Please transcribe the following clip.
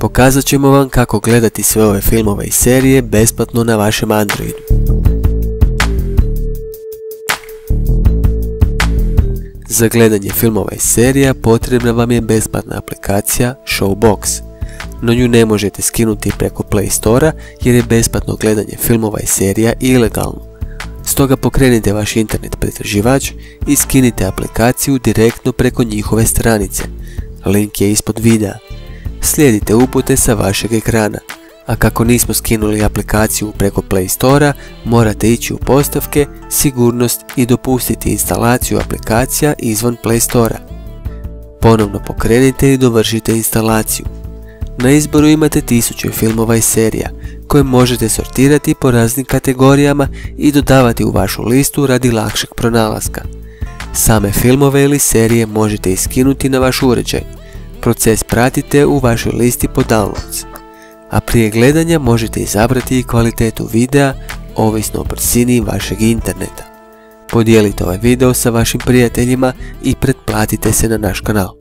Pokazat ćemo vam kako gledati sve ove filmove i serije besplatno na vašem Androidu. Za gledanje filmova i serija potrebna vam je besplatna aplikacija Showbox, no nju ne možete skinuti preko Play Store-a jer je besplatno gledanje filmova i serija ilegalno. Stoga pokrenite vaš internet pretraživač i skinite aplikaciju direktno preko njihove stranice. Link je ispod videa. Slijedite upute sa vašeg ekrana, a kako nismo skinuli aplikaciju preko Play Store-a, morate ići u postavke, sigurnost i dopustiti instalaciju aplikacija izvan Play Store-a. Ponovno pokrenite i dovršite instalaciju. Na izboru imate 1000 filmova i serija koje možete sortirati po raznim kategorijama i dodavati u vašu listu radi lakšeg pronalaska. Same filmove ili serije možete iskinuti na vaš uređaj. Proces pratite u vašoj listi po downloads. A prije gledanja možete izabrati i kvalitetu videa ovisno o brzini vašeg interneta. Podijelite ovaj video sa vašim prijateljima i pretplatite se na naš kanal.